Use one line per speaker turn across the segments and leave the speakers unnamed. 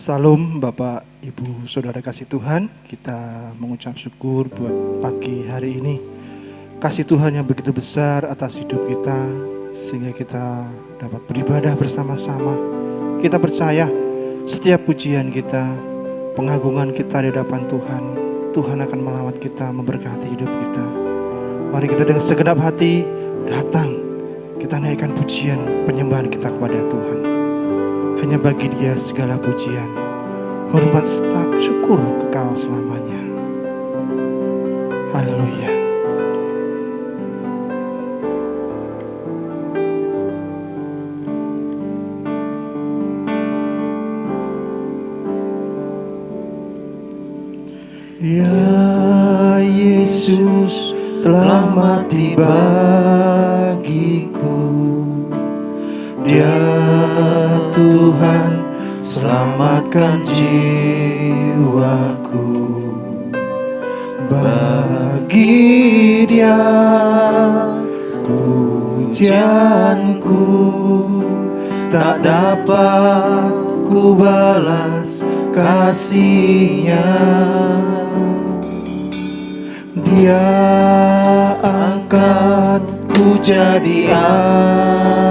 Salam Bapak, Ibu, Saudara kasih Tuhan. Kita mengucap syukur buat pagi hari ini. Kasih Tuhan yang begitu besar atas hidup kita, sehingga kita dapat beribadah bersama-sama. Kita percaya setiap pujian kita, pengagungan kita di hadapan Tuhan, Tuhan akan melawat kita, memberkati hidup kita. Mari kita dengan segenap hati datang, kita naikkan pujian penyembahan kita kepada Tuhan. Hanya bagi Dia segala pujian, hormat serta syukur kekal selamanya. Haleluya. Ya Yesus telah mati bagiku, Dia Tuhan selamatkan jiwaku. Bagi Dia pujianku tak dapat ku balas kasih-Nya. Dia angkatku jadi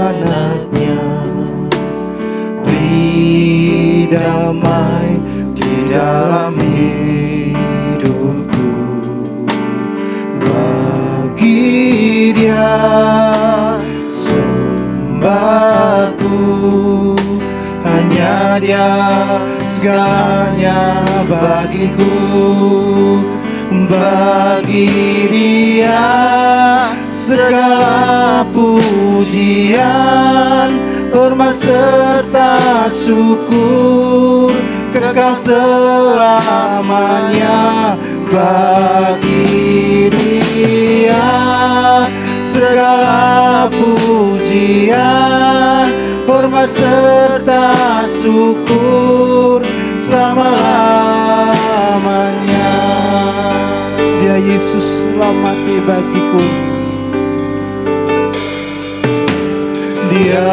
anak-Nya, beri damai di dalam hidupku. Bagi Dia sembahku, hanya Dia segalanya bagiku. Bagi Dia segala pujian, hormat serta syukur kekal selamanya. Bagi Dia segala pujian, hormat serta syukur selama-lamanya. Dia Yesus telah mati bagiku, Dia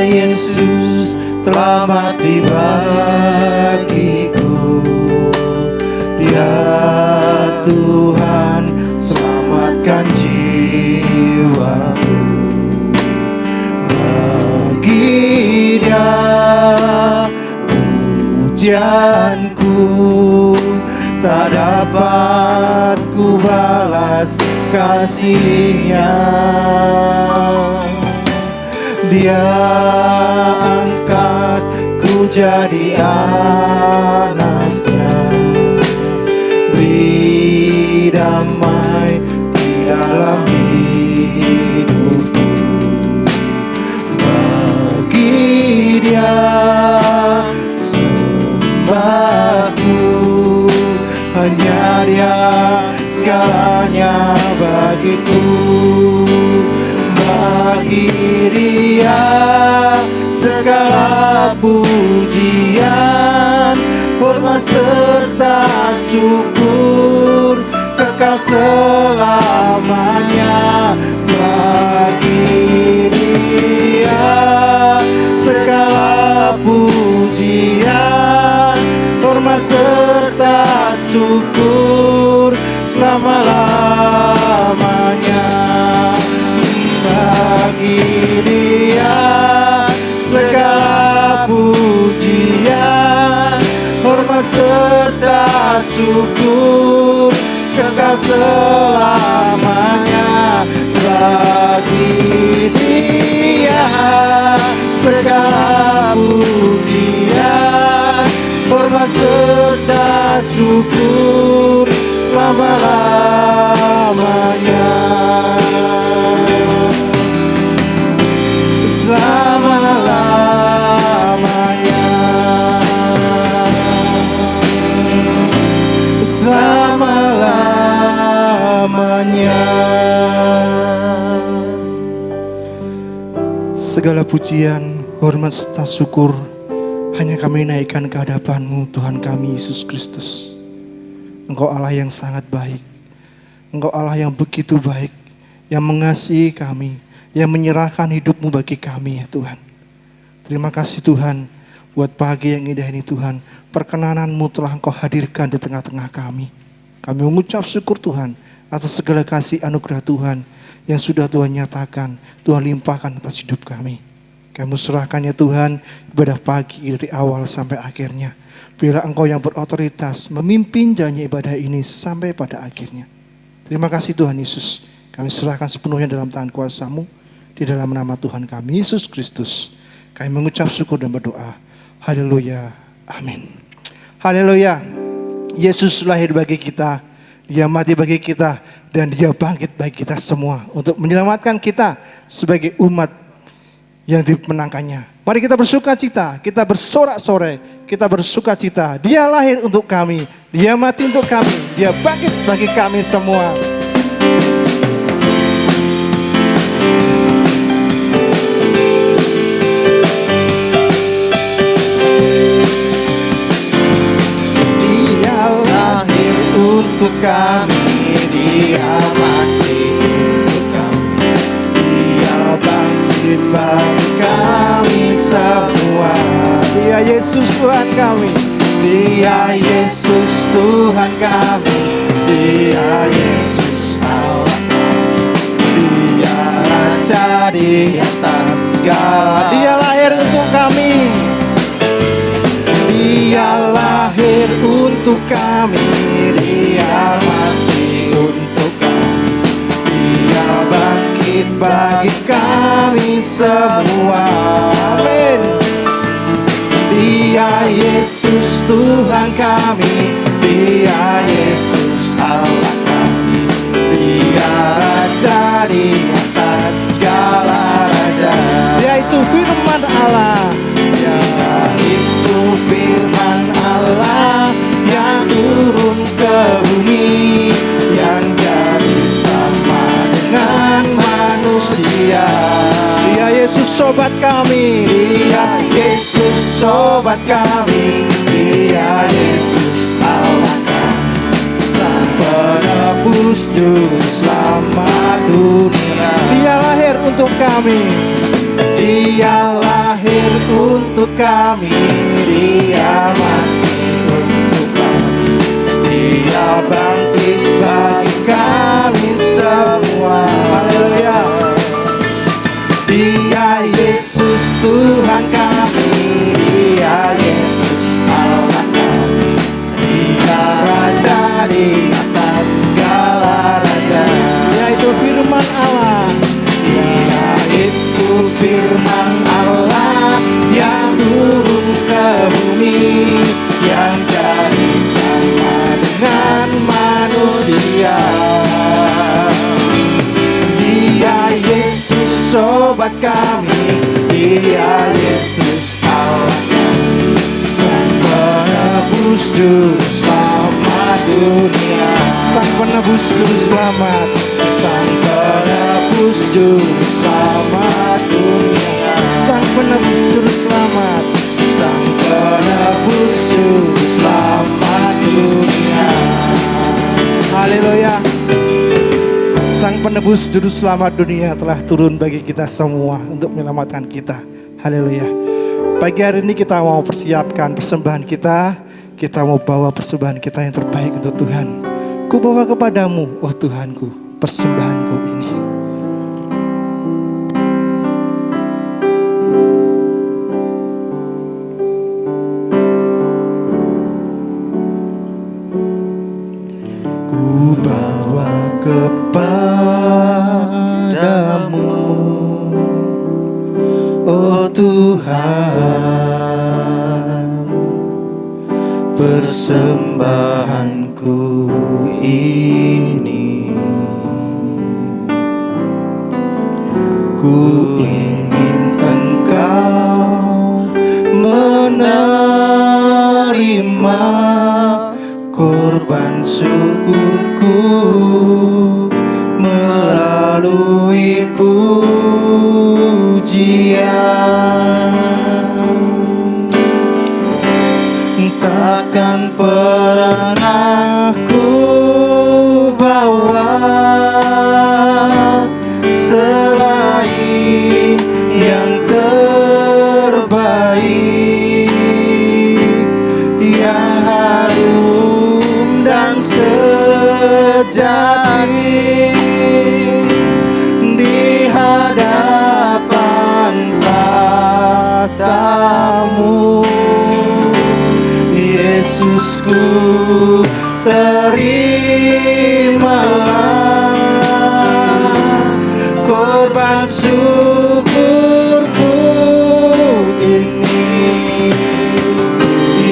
Yesus telah mati bagiku. Dia Tuhan selamatkan jiwaku. Bagi Dia pujianku tak dapat ku balas kasih-Nya. Dia angkatku jadi anak-Nya, beri damai di dalam hidupku. Bagi Dia sembahku, hanya Dia segalanya bagiku. Bagi Dia segala pujian, hormat serta syukur kekal selamanya. Bagi Dia segala pujian, hormat serta syukur selama-lamanya. Bagi Dia segala pujian, hormat serta syukur kekal selamanya. Bagi Dia segala pujian, hormat serta syukur selama-lamanya. Selama-lamanya, selama-lamanya. Segala pujian, hormat serta syukur hanya kami naikkan ke hadapan-Mu, Tuhan kami Yesus Kristus. Engkau Allah yang sangat baik, Engkau Allah yang begitu baik, yang mengasihi kami, yang menyerahkan hidup-Mu bagi kami ya Tuhan. Terima kasih Tuhan, Buat pagi yang indah ini Tuhan, perkenanan-Mu telah Engkau hadirkan di tengah-tengah kami. Kami mengucap syukur Tuhan atas segala kasih anugerah Tuhan yang sudah Tuhan nyatakan, Tuhan limpahkan atas hidup kami. Kami serahkan ya Tuhan ibadah pagi dari awal sampai akhirnya. Biarlah Engkau yang berotoritas memimpin jalannya ibadah ini sampai pada akhirnya. Terima kasih Tuhan Yesus. Kami serahkan sepenuhnya dalam tangan kuasa-Mu. Di dalam nama Tuhan kami Yesus Kristus. Kami mengucap syukur dan berdoa. Haleluya. Amin. Haleluya. Yesus lahir bagi kita. Dia mati bagi kita. Dan Dia bangkit bagi kita semua. Untuk menyelamatkan kita sebagai umat yang dimenangkannya. Mari kita bersuka cita. Kita bersorak-sorai. Kita bersuka cita. Dia lahir untuk kami. Dia mati untuk kami. Dia bangkit bagi kami semua.
Untuk kami, Dia mati untuk kami, Dia bangkit bagi kami semua.
Dia Yesus Tuhan kami,
Dia Yesus Tuhan kami, Dia Yesus Allah kami, Dia Raja di atas segala.
Dia lahir untuk kami.
Dia lahir untuk kami, Dia mati untuk kami, Dia bangkit bagi kami semua.
Amin.
Dia Yesus Tuhan kami, Dia Yesus Allah kami, Dia Raja di atas segala raja.
Dia itu firman Allah.
Dia itu firman Allah yang turun ke bumi, yang jadi sama dengan manusia.
Dia Yesus sobat kami.
Dia Yesus sobat kami, Dia Yesus Allah kami, Sang Penebus Juru Selamat dunia.
Dia lahir untuk kami.
Dia lahir untuk kami, Dia mati untuk kami, Dia bangkit bagi kami semua.
Haleluya.
Dia Yesus Tuhan kami, Dia Yesus Allah kami, Dia Raja di atas segala raja.
Dia itu firman Allah.
Dia itu firman Allah yang turun ke bumi, yang jadi sama dengan manusia. Dia Yesus sobat kami, Dia Yesus Allah kami, Sang Penebus Juru Selamat dunia.
Sang penebus juru selamat.
Sang Penebus Juru Selamat dunia.
Sang penebus juru selamat.
Sang Penebus Juru Selamat dunia.
Haleluya. Sang penebus juru selamat dunia telah turun bagi kita semua untuk menyelamatkan kita. Haleluya. Pagi hari ini kita mau persiapkan persembahan kita. Kita mau bawa persembahan kita yang terbaik untuk Tuhan. Ku bawa kepadamu, oh Tuhanku, persembahanku ini.
Ku bawa kepadamu, oh Tuhan, persembahanku ini. Ku ingin Engkau menerima korban syukurku melalui pujian. Takkan pernah ku bawa selain yang terbaik. sejati di hadapan tatamu. Yesusku, terimalah korban syukurku ini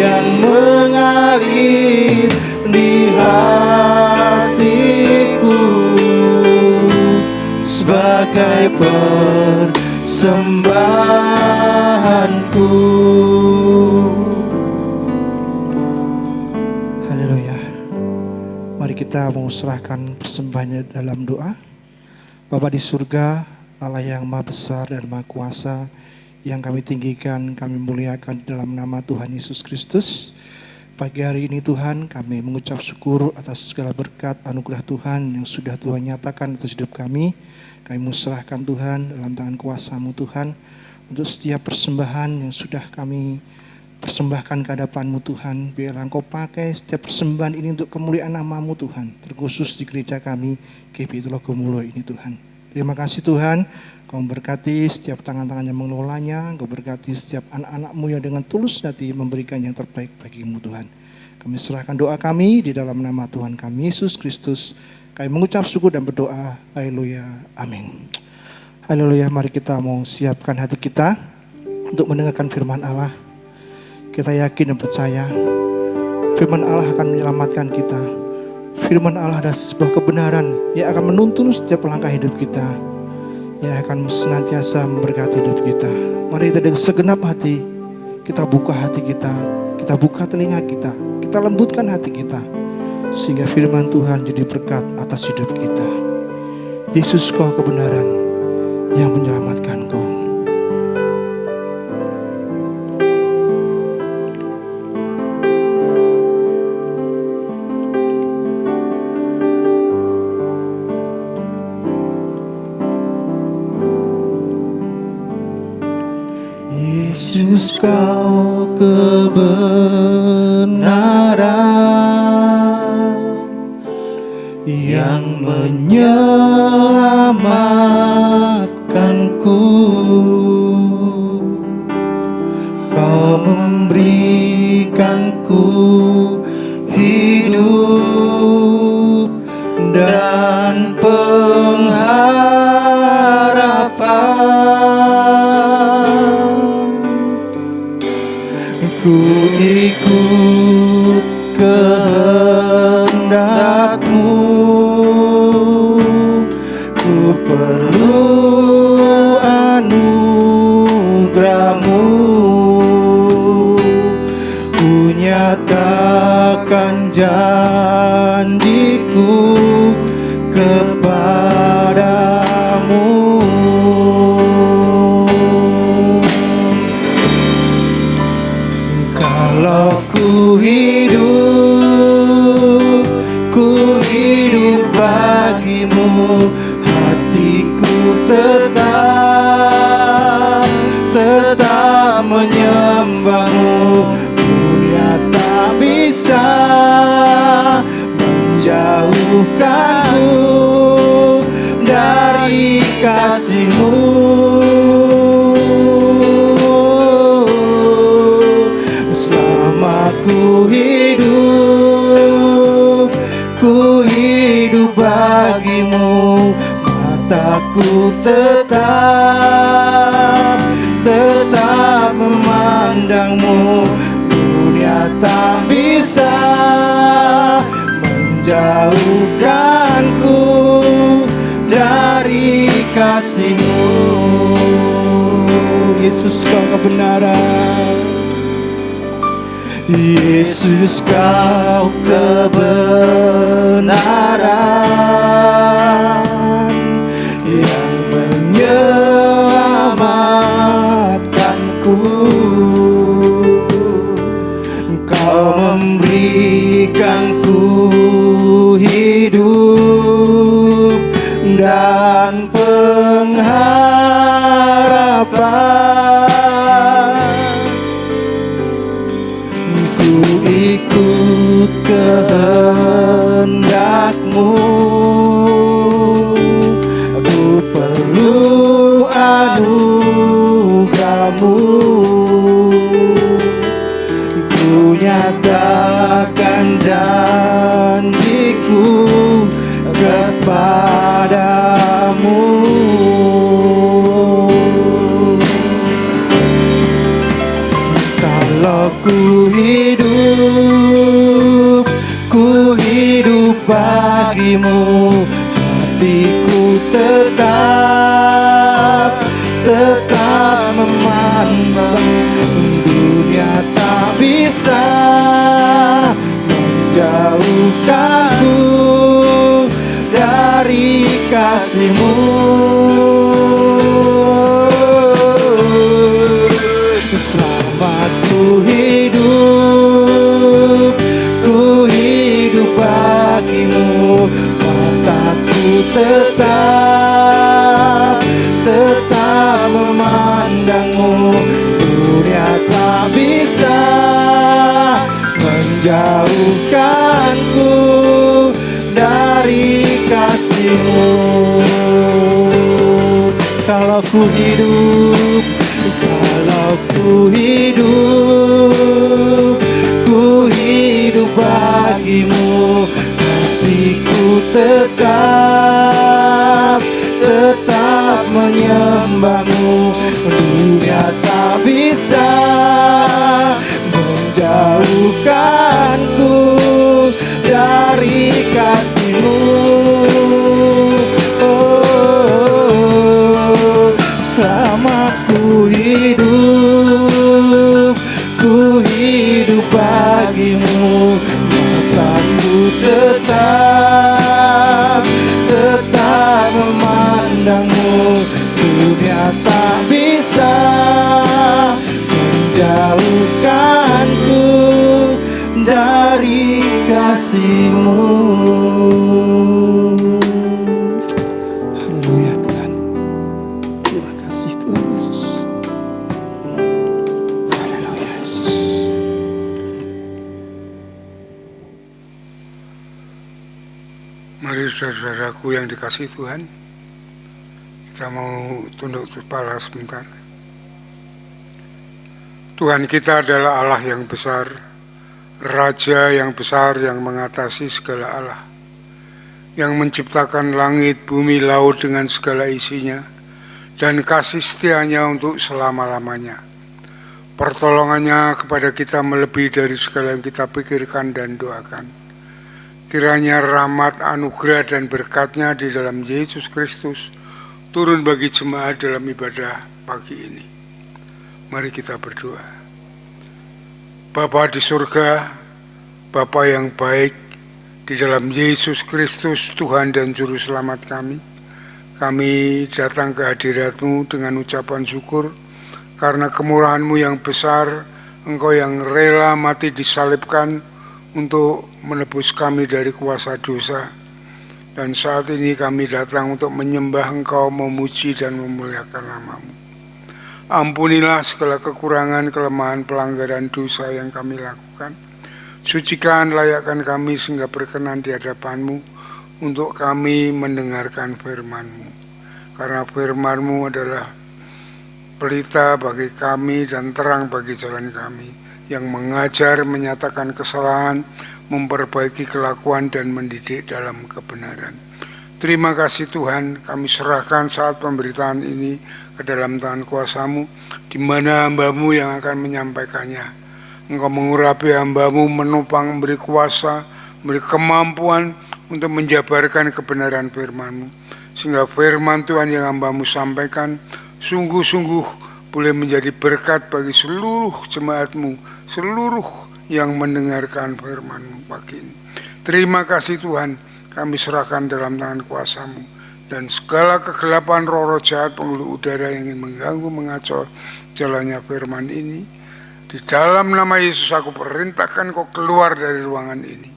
yang mengalir di hatiku sebagai persembahanku.
Haleluya. Mari kita serahkan persembahannya dalam doa. Bapa di surga, Allah yang maha besar dan maha kuasa, yang kami tinggikan, kami muliakan di dalam nama Tuhan Yesus Kristus. Pagi hari ini Tuhan, kami mengucap syukur atas segala berkat anugerah Tuhan yang sudah Tuhan nyatakan atas hidup kami. Kami serahkan Tuhan dalam tangan kuasa-Mu Tuhan, untuk setiap persembahan yang sudah kami persembahkan ke hadapan-Mu Tuhan. Biarlah Engkau pakai setiap persembahan ini untuk kemuliaan nama-Mu Tuhan, terkhusus di gereja kami GBI Telogomulo ini Tuhan. Terima kasih Tuhan, Kau memberkati setiap tangan-tangan yang mengelolanya, Kau berkati setiap anak-anak-Mu yang dengan tulus hati memberikan yang terbaik bagi-Mu Tuhan. Kami serahkan doa kami di dalam nama Tuhan kami Yesus Kristus. Kami mengucap syukur dan berdoa. Haleluya. Amin. Haleluya. Mari kita mau siapkan hati kita untuk mendengarkan firman Allah. Kita yakin dan percaya firman Allah akan menyelamatkan kita. Firman Allah adalah sebuah kebenaran yang akan menuntun setiap langkah hidup kita, yang akan senantiasa memberkati hidup kita. Mari kita dengan segenap hati, kita buka hati kita buka telinga kita lembutkan hati kita, sehingga firman Tuhan jadi berkat atas hidup kita. Yesus, Kau kebenaran yang menyelamatkan Kau.
Yesus, Kau kebenaran yang menyelamatkanku. Kau memberikanku hidup dan pengharapan. Ku ikut kehendak-Mu, ku perlu anugerah-Mu, ku nyatakan janjiku kepadamu. Kalau ku hidup bagi-Mu, hatiku tetap menyembah-Mu. Dunia tak bisa menjauhkanku dari kasih-Mu. Selama ku hidup bagi-Mu, mataku tetap memandang-Mu. Dunia tak bisa menjauhkanku dari kasih-Mu. Yesus, Kau kebenaran. Yesus, Kau kebenaran yang menyelamatkanku. Kau memberikanku hidup dan pengharapan. Ku ikut kehendak bagimu, hatiku tetap memandang. Dunia tak bisa menjauhkanku dari kasih-Mu. Selamat ku hidup bagimu, mataku tetap memandangmu. Dunia tak bisa menjauhkanku dari kasih-Mu. Kalau ku hidup bagimu, hatiku tetap menyembahmu. Dunia tak bisa menjauhkanku dari kasih-Mu. Selama ku hidup bagimu, mataku tetap memandangmu. Dunia tak bisa menjauhkanku dari kasih-Mu. Haleluya Tuhan. Terima kasih Tuhan Yesus. Haleluya Yesus.
Mari saudara-saudaraku yang dikasihi Tuhan, kita mau tunduk kepala sebentar. Tuhan kita adalah Allah yang besar, Raja yang besar yang mengatasi segala Allah, yang menciptakan langit, bumi, laut dengan segala isinya, dan kasih setianya untuk selama-lamanya. Pertolongannya kepada kita melebihi dari segala yang kita pikirkan dan doakan. Kiranya rahmat, anugerah, dan berkat-Nya di dalam Yesus Kristus turun bagi jemaat dalam ibadah pagi ini. Mari kita berdoa. Bapa di surga, Bapa yang baik, di dalam Yesus Kristus Tuhan dan Juru Selamat kami datang ke hadirat-Mu dengan ucapan syukur karena kemurahan-Mu yang besar. Engkau yang rela mati disalibkan untuk menebus kami dari kuasa dosa. Dan saat ini kami datang untuk menyembah Engkau, memuji dan memuliakan nama-Mu. Ampunilah segala kekurangan, kelemahan, pelanggaran dosa yang kami lakukan. Sucikan, layakkan kami sehingga berkenan di hadapan-Mu untuk kami mendengarkan firman-Mu. Karena firman-Mu adalah pelita bagi kami dan terang bagi jalan kami, yang mengajar, menyatakan kesalahan, memperbaiki kelakuan, dan mendidik dalam kebenaran. Terima kasih Tuhan, kami serahkan saat pemberitaan ini ke dalam tangan kuasa-Mu, di mana hamba-Mu yang akan menyampaikannya. Engkau mengurapi hamba-Mu, menopang, memberi kuasa, memberi kemampuan untuk menjabarkan kebenaran firman-Mu, sehingga firman Tuhan yang hamba-Mu sampaikan sungguh-sungguh boleh menjadi berkat bagi seluruh jemaat-Mu, seluruh yang mendengarkan firman-Mu pagi ini. Terima kasih Tuhan, kami serahkan dalam tangan kuasa-Mu, dan segala kegelapan roh-roh jahat penghulu udara yang ingin mengganggu, mengacau jalannya firman ini, di dalam nama Yesus aku perintahkan Kau keluar dari ruangan ini.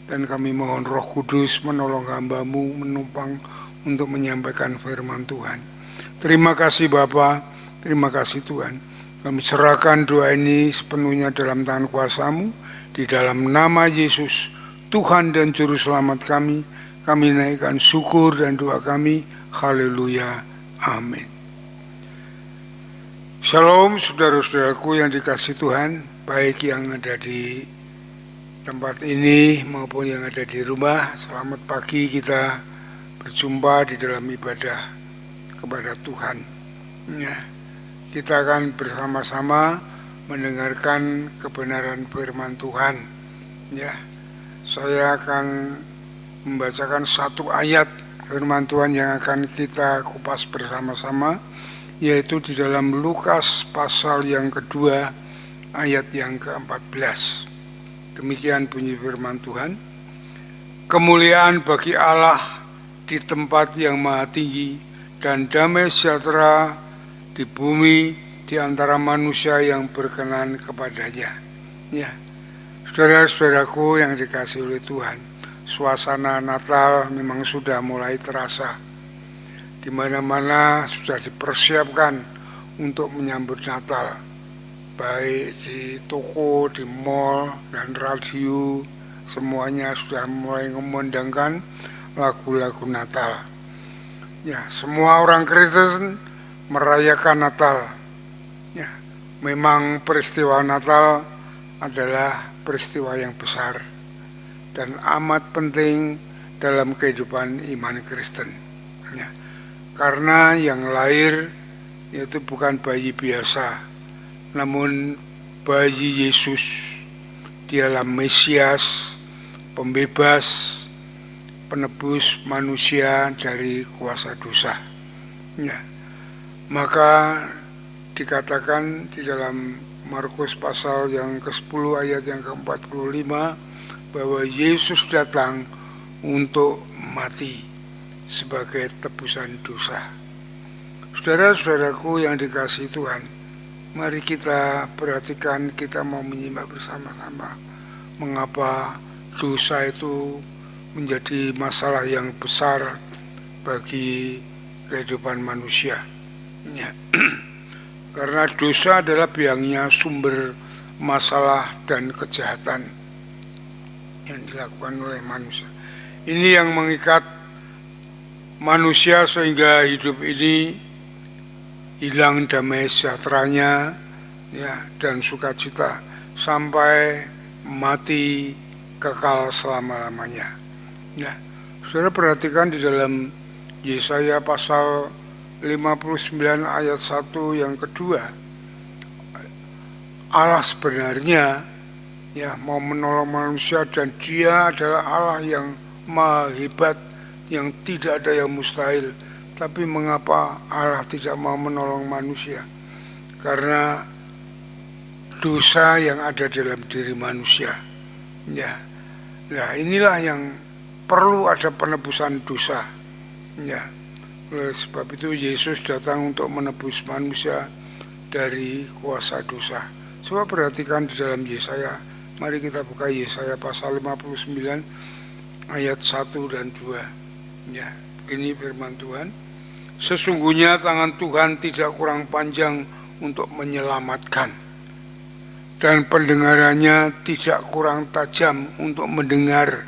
Dan kami mohon Roh Kudus menolong hamba-Mu, menopang untuk menyampaikan firman Tuhan. Terima kasih Bapa, terima kasih Tuhan. Kami serahkan doa ini sepenuhnya dalam tangan kuasa-Mu, di dalam nama Yesus, Tuhan dan Juru Selamat kami naikkan syukur dan doa kami. Haleluya, amin. Shalom saudara-saudaraku yang dikasihi Tuhan, baik yang ada di tempat ini maupun yang ada di rumah. Selamat pagi, kita berjumpa di dalam ibadah kepada Tuhan. Ya, kita akan bersama-sama mendengarkan kebenaran firman Tuhan. Ya, saya akan membacakan satu ayat firman Tuhan yang akan kita kupas bersama-sama, yaitu di dalam Lukas pasal yang kedua ayat yang ke-14. Demikian bunyi firman Tuhan. Kemuliaan bagi Allah di tempat yang maha tinggi, dan damai sejahtera di bumi di antara manusia yang berkenan kepadanya. Ya, saudara-saudaraku yang dikasihi oleh Tuhan, suasana Natal memang sudah mulai terasa. Di mana-mana sudah dipersiapkan untuk menyambut Natal, baik di toko, di mall, dan radio, semuanya sudah mulai mengumandangkan lagu-lagu Natal. Ya, semua orang Kristen merayakan Natal. Ya, memang peristiwa Natal adalah peristiwa yang besar dan amat penting dalam kehidupan iman Kristen. Ya, karena yang lahir yaitu bukan bayi biasa, namun bayi Yesus. Dialah Mesias, pembebas, penebus manusia dari kuasa dosa. Ya, maka dikatakan di dalam Markus pasal yang ke-10 ayat yang ke-45 bahwa Yesus datang untuk mati sebagai tebusan dosa. Saudara-saudaraku yang dikasihi Tuhan, mari kita perhatikan, kita mau menyimak bersama-sama mengapa dosa itu menjadi masalah yang besar bagi kehidupan manusia. Ya. Karena dosa adalah biangnya sumber masalah dan kejahatan yang dilakukan oleh manusia. Ini yang mengikat manusia sehingga hidup ini hilang damai sejahteranya, ya, dan sukacita sampai mati kekal selama-lamanya. Ya, saudara perhatikan di dalam Yesaya pasal 59 ayat 1 yang kedua, Allah sebenarnya ya mau menolong manusia, dan Dia adalah Allah yang maha hebat, yang tidak ada yang mustahil. Tapi mengapa Allah tidak mau menolong manusia? Karena dosa yang ada dalam diri manusia. Ya, nah inilah yang perlu ada penebusan dosa. Ya, oleh sebab itu Yesus datang untuk menebus manusia dari kuasa dosa. Coba perhatikan di dalam Yesaya. Mari kita buka Yesaya pasal 59 ayat 1 dan 2. Ya, begini firman Tuhan. Sesungguhnya tangan Tuhan tidak kurang panjang untuk menyelamatkan, dan pendengarannya tidak kurang tajam untuk mendengar.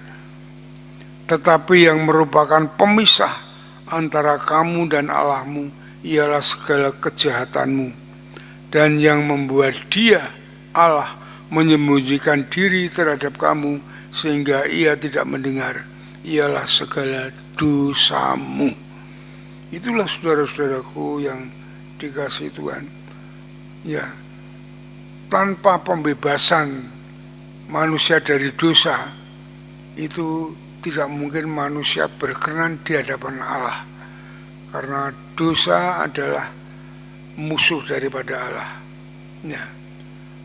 Tetapi yang merupakan pemisah antara kamu dan Allahmu ialah segala kejahatanmu, dan yang membuat Dia, Allah, menyembunyikan diri terhadap kamu sehingga Ia tidak mendengar ialah segala dosamu. Itulah saudara-saudaraku yang dikasihi Tuhan. Ya, tanpa pembebasan manusia dari dosa, itu tidak mungkin manusia berkenan di hadapan Allah. Karena dosa adalah musuh daripada Allah. Ya.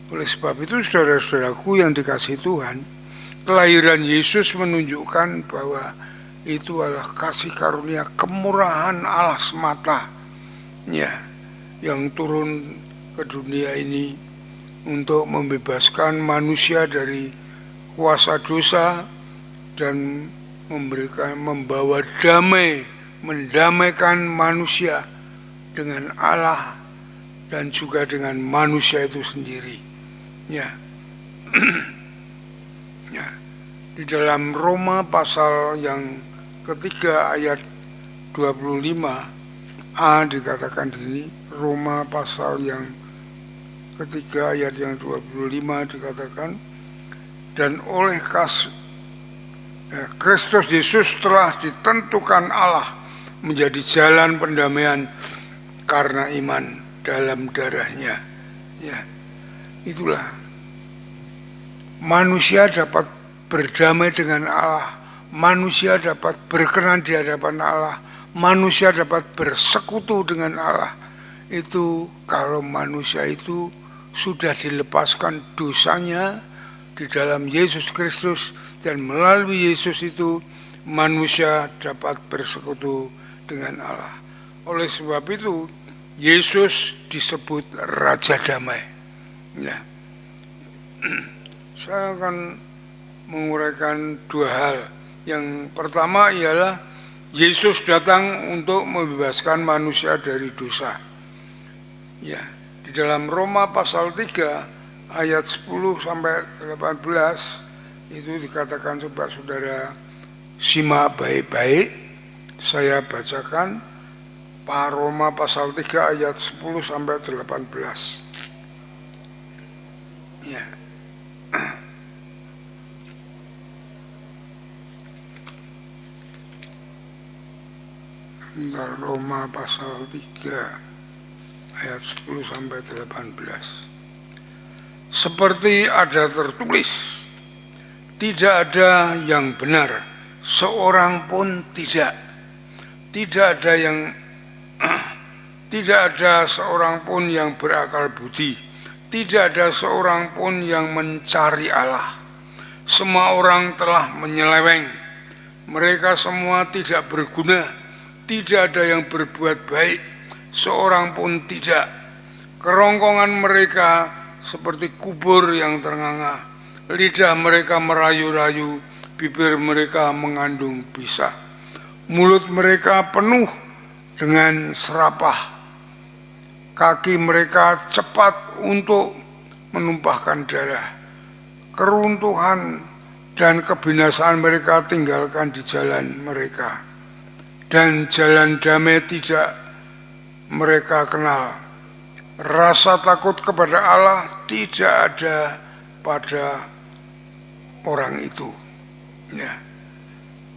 Oleh sebab itu saudara-saudaraku yang dikasihi Tuhan, kelahiran Yesus menunjukkan bahwa itu adalah kasih karunia kemurahan Allah semata, ya, yang turun ke dunia ini untuk membebaskan manusia dari kuasa dosa dan membawa damai, mendamaikan manusia dengan Allah dan juga dengan manusia itu sendiri. Ya. Ya. Di dalam Roma pasal yang ketiga ayat 25a dikatakan gini. Roma pasal yang ketiga ayat yang 25 dikatakan, dan oleh Kristus Yesus telah ditentukan Allah menjadi jalan pendamaian karena iman dalam darahnya. Ya, itulah manusia dapat berdamai dengan Allah manusia dapat berkenan di hadapan Allah, manusia dapat bersekutu dengan Allah. Itu kalau manusia itu sudah dilepaskan dosanya di dalam Yesus Kristus, dan melalui Yesus itu manusia dapat bersekutu dengan Allah. Oleh sebab itu Yesus disebut Raja Damai. Nah, saya akan menguraikan dua hal. Yang pertama ialah Yesus datang untuk membebaskan manusia dari dosa. Ya, di dalam Roma pasal 3 ayat 10 sampai 18 itu dikatakan, coba saudara simak baik-baik. Saya bacakan Roma pasal 3 ayat 10 sampai 18. Ya. Roma pasal 3 ayat 10 sampai 18. Seperti ada tertulis, tidak ada yang benar, seorang pun tidak. Tidak ada seorang pun yang berakal budi. Tidak ada seorang pun yang mencari Allah. Semua orang telah menyeleweng. Mereka semua tidak berguna. Tidak ada yang berbuat baik, seorang pun tidak. Kerongkongan mereka seperti kubur yang ternganga. Lidah mereka merayu-rayu, bibir mereka mengandung bisa. Mulut mereka penuh dengan serapah. Kaki mereka cepat untuk menumpahkan darah. Keruntuhan dan kebinasaan mereka tinggalkan di jalan mereka. Dan jalan damai tidak mereka kenal. Rasa takut kepada Allah tidak ada pada orang itu. Ya.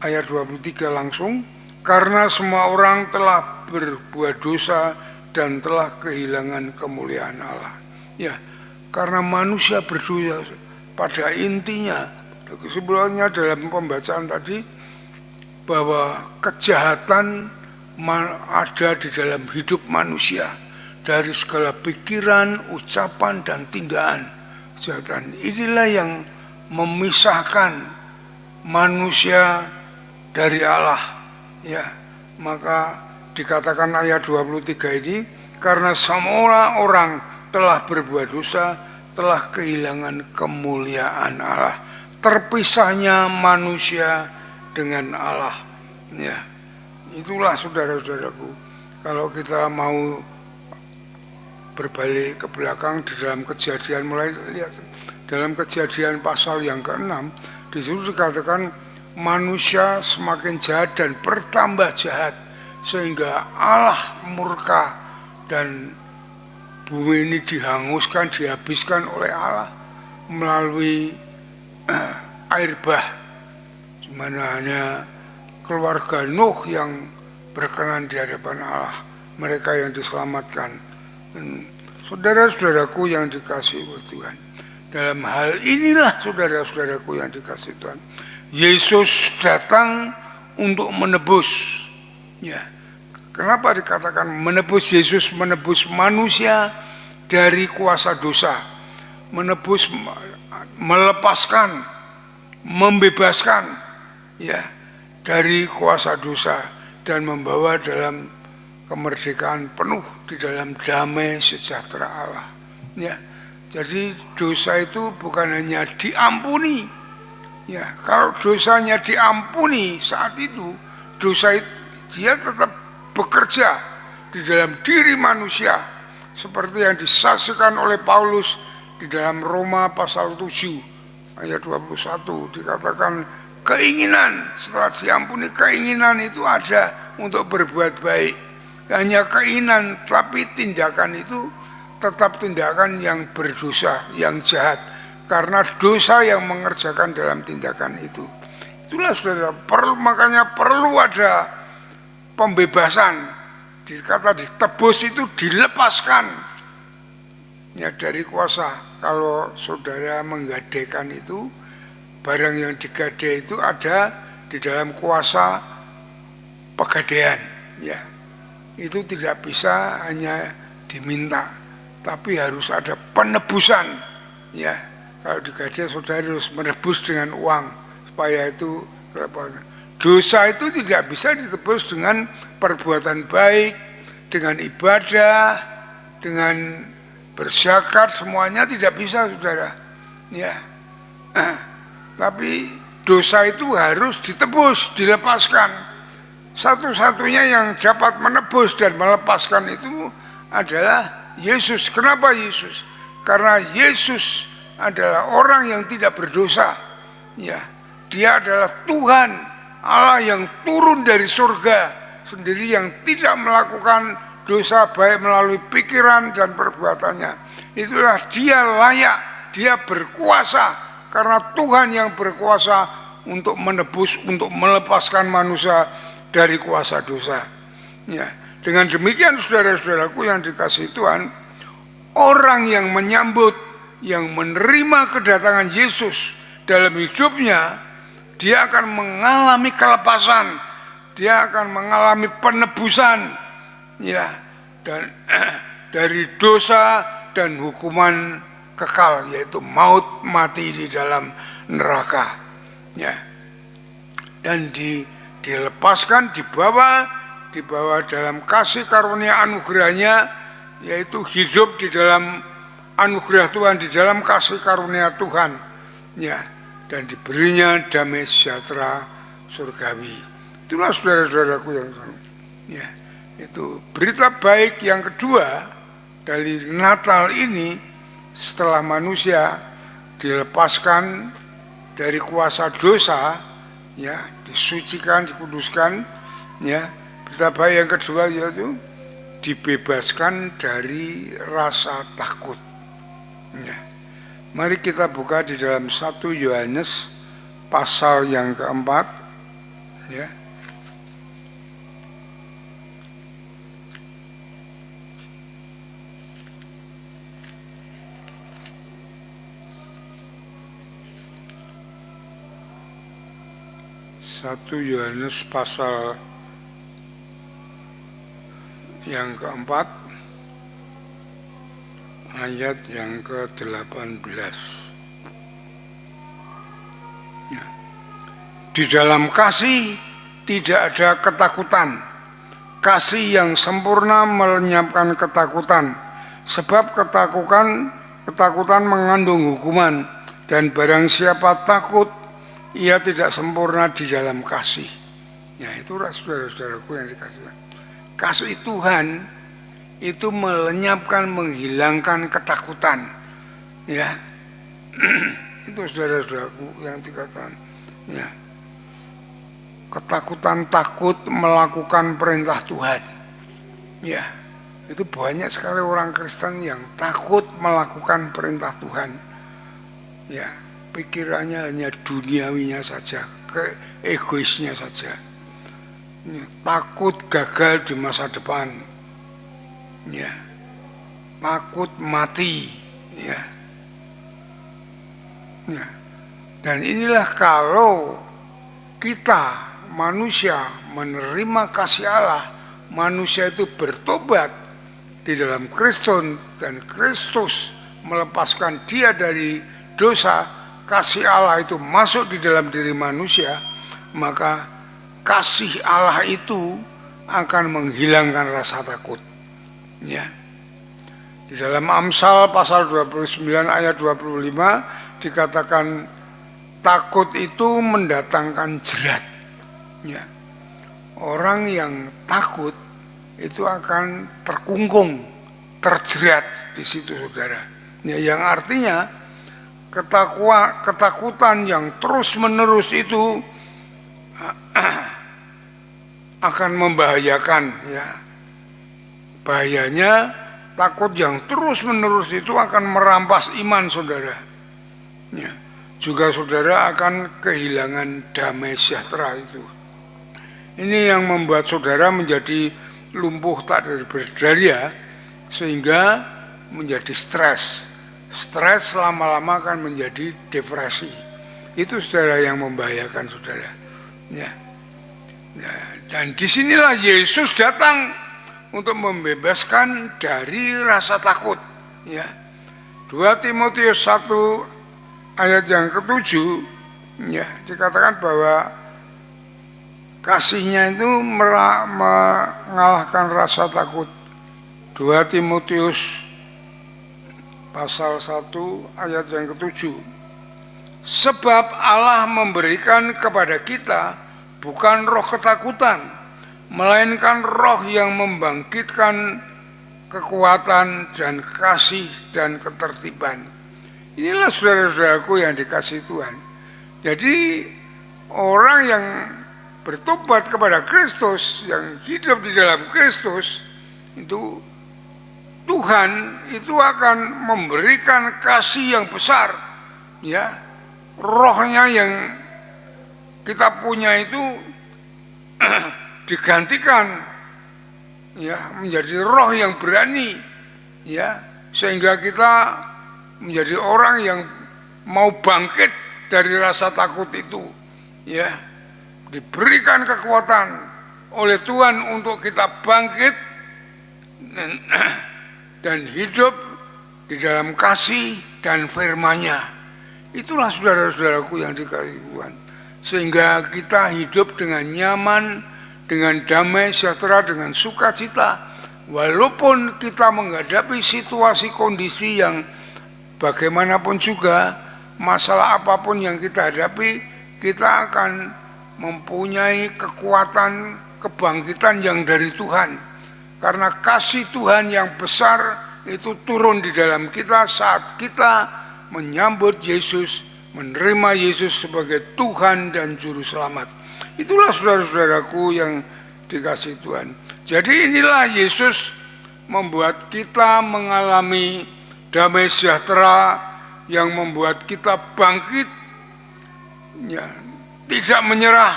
Ayat 23 langsung, karena semua orang telah berbuat dosa dan telah kehilangan kemuliaan Allah. Ya, karena manusia berdosa pada intinya, kesimpulannya dalam pembacaan tadi, bahwa kejahatan ada di dalam hidup manusia dari segala pikiran, ucapan, dan tindakan kejahatan. Inilah yang memisahkan manusia dari Allah. Ya, maka dikatakan ayat 23 ini, karena semua orang telah berbuat dosa, telah kehilangan kemuliaan Allah. Terpisahnya manusia dengan Allah. Ya, itulah saudara-saudaraku, kalau kita mau berbalik ke belakang di dalam Kejadian, mulai lihat dalam Kejadian pasal yang ke-6, di situ dikatakan manusia semakin jahat dan bertambah jahat sehingga Allah murka dan bumi ini dihanguskan, dihabiskan oleh Allah melalui air bah, di mana hanya keluarga Nuh yang berkenan di hadapan Allah, mereka yang diselamatkan. Saudara-saudaraku yang dikasihi Tuhan, dalam hal inilah saudara-saudaraku yang dikasihi Tuhan, Yesus datang untuk menebus. Ya, kenapa dikatakan menebus? Yesus menebus manusia dari kuasa dosa, menebus, melepaskan, membebaskan, ya, dari kuasa dosa dan membawa dalam kemerdekaan penuh di dalam damai sejahtera Allah. Ya, jadi dosa itu bukan hanya diampuni. Ya, kalau dosanya diampuni saat itu, dosa itu dia tetap bekerja di dalam diri manusia, seperti yang disaksikan oleh Paulus di dalam Roma pasal 7 ayat 21, dikatakan keinginan setelah diampuni, keinginan itu ada untuk berbuat baik. Hanya keinginan, tapi tindakan itu tetap tindakan yang berdosa, yang jahat, karena dosa yang mengerjakan dalam tindakan itu. Itulah saudara, makanya perlu ada pembebasan. Dikata ditebus itu dilepaskan, ya, dari kuasa. Kalau saudara menggadaikan itu, barang yang digadai itu ada di dalam kuasa pegadaian, ya. Itu tidak bisa hanya diminta, tapi harus ada penebusan, ya. Kalau di Gadai saudara harus menebus dengan uang supaya itu dosa itu tidak bisa ditebus dengan perbuatan baik, dengan ibadah, dengan berzakat, semuanya tidak bisa, saudara, ya. Tapi dosa itu harus ditebus, dilepaskan. Satu-satunya yang dapat menebus dan melepaskan itu adalah Yesus. Kenapa Yesus? Karena Yesus adalah orang yang tidak berdosa, ya. Dia adalah Tuhan Allah yang turun dari surga sendiri, yang tidak melakukan dosa baik melalui pikiran dan perbuatannya. Itulah dia layak, dia berkuasa, karena Tuhan yang berkuasa untuk menebus, untuk melepaskan manusia dari kuasa dosa, ya. Dengan demikian saudara-saudaraku yang dikasihi Tuhan, orang yang menyambut, yang menerima kedatangan Yesus dalam hidupnya, dia akan mengalami kelepasan, dia akan mengalami penebusan, ya, dan dari dosa dan hukuman kekal, yaitu maut, mati di dalam neraka, ya. Dan dilepaskan, dibawa dalam kasih karunia anugerahnya, yaitu hidup di dalam anugerah Tuhan, di dalam kasih karunia Tuhan, ya, dan diberinya damai sejahtera surgawi. Itulah saudara-saudaraku yang, ya, itu berita baik yang kedua dari Natal ini. Setelah manusia dilepaskan dari kuasa dosa, ya, disucikan, dikuduskan, ya, berita baik yang kedua yaitu dibebaskan dari rasa takut. Ya. Mari kita buka di dalam 1 Yohanes pasal yang keempat, ya. Satu Yohanes pasal yang keempat, ayat yang ke-18. Ya. Di dalam kasih tidak ada ketakutan. Kasih yang sempurna melenyapkan ketakutan, sebab ketakutan mengandung hukuman, dan barang siapa takut, ia tidak sempurna di dalam kasih. Ya, itulah saudara-saudaraku yang dikasih. Kasih Tuhan itu melenyapkan, menghilangkan ketakutan, ya. Itu saudara-saudaraku yang dikatakan, ya. Ketakutan, takut melakukan perintah Tuhan, ya. Itu banyak sekali orang Kristen yang takut melakukan perintah Tuhan, ya. Pikirannya hanya duniawinya saja, egoisnya saja, ya. Takut gagal di masa depan, ya, takut mati, ya. Ya. Dan inilah kalau kita manusia menerima kasih Allah, manusia itu bertobat di dalam Kristus, dan Kristus melepaskan dia dari dosa, kasih Allah itu masuk di dalam diri manusia, maka kasih Allah itu akan menghilangkan rasa takut, ya. Di dalam Amsal pasal 29 ayat 25 dikatakan takut itu mendatangkan jerat, ya. Orang yang takut itu akan terkungkung, terjerat di situ, saudara, ya, yang artinya ketakutan yang terus menerus itu akan membahayakan, ya. Bahayanya takut yang terus menerus itu akan merampas iman saudara, ya. Juga saudara akan kehilangan damai sejahtera itu. Ini yang membuat saudara menjadi lumpuh tak berdaya, sehingga menjadi stres. Stres lama-lama akan menjadi depresi. Itu saudara yang membahayakan saudara, Ya. Nah, dan disinilah Yesus datang untuk membebaskan dari rasa takut. Ya. 2 Timotius 1 ayat yang ke-7 ya, dikatakan bahwa kasihnya itu mengalahkan rasa takut. 2 Timotius pasal 1 ayat yang ke-7. Sebab Allah memberikan kepada kita bukan roh ketakutan, melainkan roh yang membangkitkan kekuatan dan kasih dan ketertiban. Inilah saudara-saudaraku yang dikasihi Tuhan. Jadi orang yang bertobat kepada Kristus, yang hidup di dalam Kristus, itu Tuhan itu akan memberikan kasih yang besar, ya. Rohnya yang kita punya itu digantikan, ya, menjadi roh yang berani, ya, sehingga kita menjadi orang yang mau bangkit dari rasa takut itu, ya, diberikan kekuatan oleh Tuhan untuk kita bangkit dan hidup di dalam kasih dan firman-Nya. Itulah saudara-saudaraku yang dikasihi Tuhan. Sehingga kita hidup dengan nyaman, dengan damai sejahtera, dengan sukacita. Walaupun kita menghadapi situasi kondisi yang bagaimanapun juga, masalah apapun yang kita hadapi, kita akan mempunyai kekuatan kebangkitan yang dari Tuhan. Karena kasih Tuhan yang besar itu turun di dalam kita saat kita menyambut Yesus, menerima Yesus sebagai Tuhan dan Juru Selamat. Itulah saudara-saudaraku yang dikasihi Tuhan. Jadi inilah Yesus membuat kita mengalami damai sejahtera yang membuat kita bangkit, ya, tidak menyerah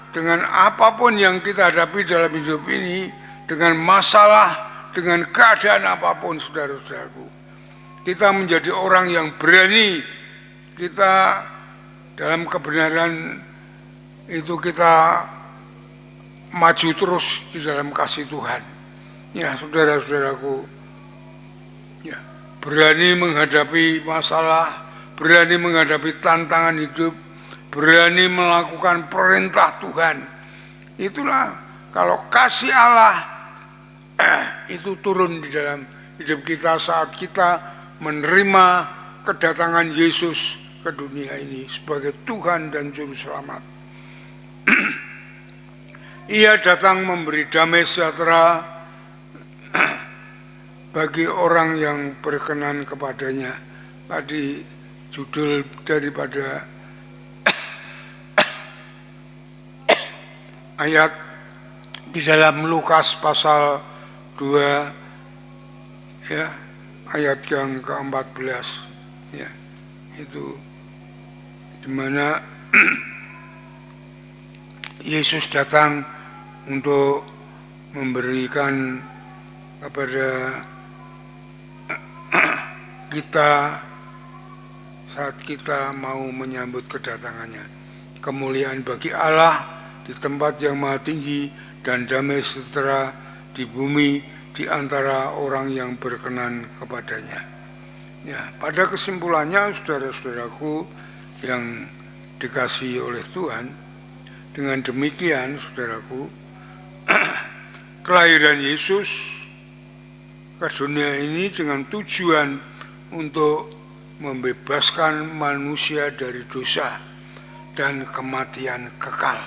dengan apapun yang kita hadapi dalam hidup ini, dengan masalah, dengan keadaan apapun, saudara-saudaraku. Kita menjadi orang yang berani, kita dalam kebenaran itu kita maju terus di dalam kasih Tuhan. Ya, saudara-saudaraku, ya, berani menghadapi masalah, berani menghadapi tantangan hidup, berani melakukan perintah Tuhan. Itulah kalau kasih Allah itu turun di dalam hidup kita saat kita menerima kedatangan Yesus ke dunia ini sebagai Tuhan dan Juru Selamat. Ia datang memberi damai sejahtera bagi orang yang berkenan kepadanya. Tadi judul daripada ayat di dalam Lukas pasal 2, ya, ayat yang ke-14, ya, itu dimana Yesus datang untuk memberikan kepada kita saat kita mau menyambut kedatangannya kemuliaan bagi Allah di tempat yang maha tinggi dan damai sejahtera di bumi di antara orang yang berkenan kepadanya. Ya, pada kesimpulannya saudara-saudaraku yang dikasihi oleh Tuhan, dengan demikian saudaraku, kelahiran Yesus ke dunia ini dengan tujuan untuk membebaskan manusia dari dosa dan kematian kekal.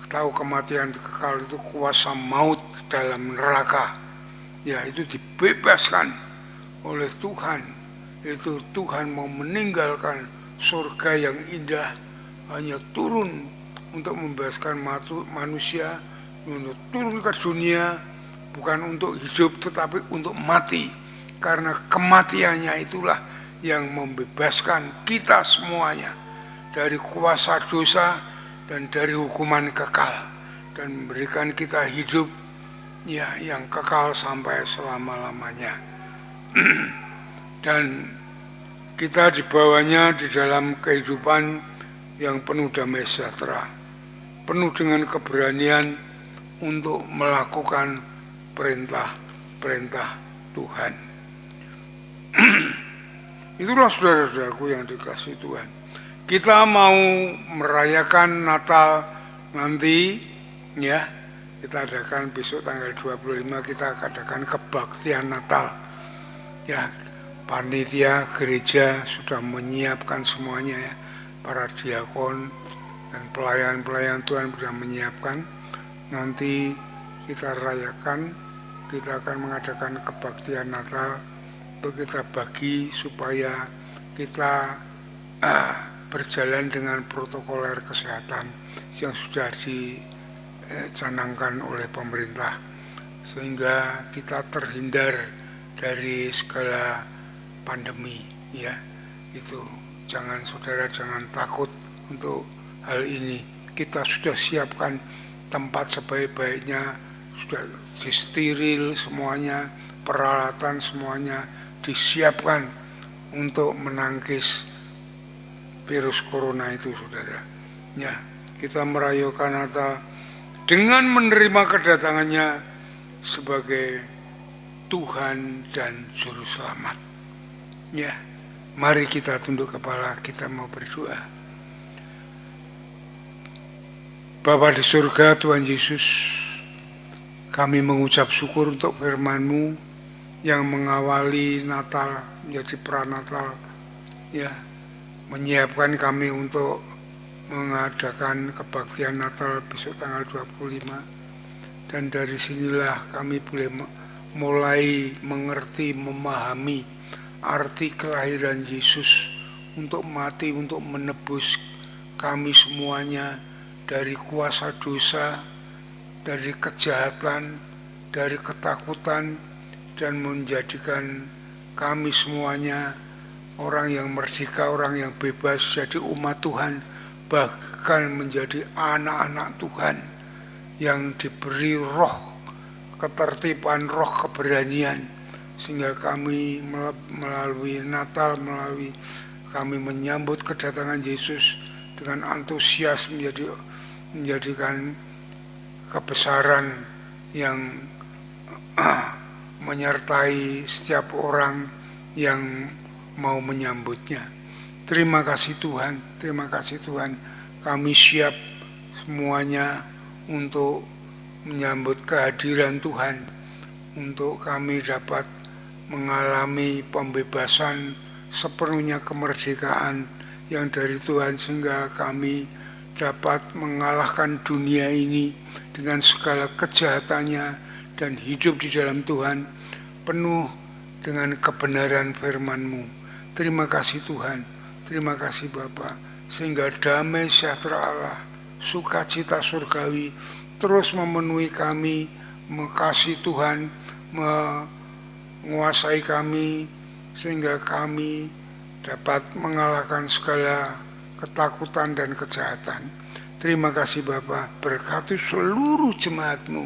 Tahu kematian kekal itu kuasa maut dalam neraka. Ya, itu dibebaskan oleh Tuhan. Itu Tuhan mau meninggalkan surga yang indah, hanya turun untuk membebaskan manusia, untuk turun ke dunia, bukan untuk hidup tetapi untuk mati. Karena kematiannya itulah yang membebaskan kita semuanya dari kuasa dosa dan dari hukuman kekal, dan memberikan kita hidup, ya, yang kekal sampai selama-lamanya. Dan kita dibawanya di dalam kehidupan yang penuh damai sejahtera. penuh dengan keberanian untuk melakukan perintah-perintah Tuhan. Itulah saudara-saudaraku yang dikasihi Tuhan. Kita mau merayakan Natal nanti, ya. Kita adakan besok tanggal 25, kita adakan kebaktian Natal. Ya, panitia gereja sudah menyiapkan semuanya, ya. Para diakon dan pelayan-pelayan Tuhan sudah menyiapkan. Nanti kita rayakan, kita akan mengadakan kebaktian Natal untuk kita bagi supaya kita berjalan dengan protokoler kesehatan yang sudah dicanangkan oleh pemerintah, sehingga kita terhindar dari segala pandemi, ya. Itu saudara jangan takut untuk hal ini. Kita sudah siapkan tempat sebaik-baiknya, sudah disteril semuanya, peralatan semuanya disiapkan untuk menangkis virus corona itu, saudara. Ya, kita merayakan Natal dengan menerima kedatangannya sebagai Tuhan dan Juru Selamat. Ya, mari kita tunduk kepala, kita mau berdoa. Bapa di surga, Tuhan Yesus, kami mengucap syukur untuk firman-Mu yang mengawali Natal menjadi pranatal, ya, menyiapkan kami untuk mengadakan kebaktian Natal besok tanggal 25, dan dari sinilah kami boleh mulai mengerti, memahami arti kelahiran Yesus untuk mati, untuk menebus kami semuanya dari kuasa dosa, dari kejahatan, dari ketakutan, dan menjadikan kami semuanya orang yang merdeka, orang yang bebas, jadi umat Tuhan, bahkan menjadi anak-anak Tuhan yang diberi roh ketertiban, roh keberanian, sehingga kami melalui Natal, melalui kami menyambut kedatangan Yesus dengan antusias, menjadikan kebesaran yang menyertai setiap orang yang mau menyambutnya. Terima kasih Tuhan, terima kasih Tuhan. Kami siap semuanya untuk menyambut kehadiran Tuhan, untuk kami dapat mengalami pembebasan sepenuhnya, kemerdekaan yang dari Tuhan, sehingga kami dapat mengalahkan dunia ini dengan segala kejahatannya dan hidup di dalam Tuhan penuh dengan kebenaran firman-Mu. Terima kasih Tuhan, terima kasih Bapa, sehingga damai sejahtera Allah, sukacita surgawi terus memenuhi kami, mengasihi Tuhan, menguasai kami, sehingga kami dapat mengalahkan segala ketakutan dan kejahatan. Terima kasih Bapa, berkati seluruh jemaat-Mu,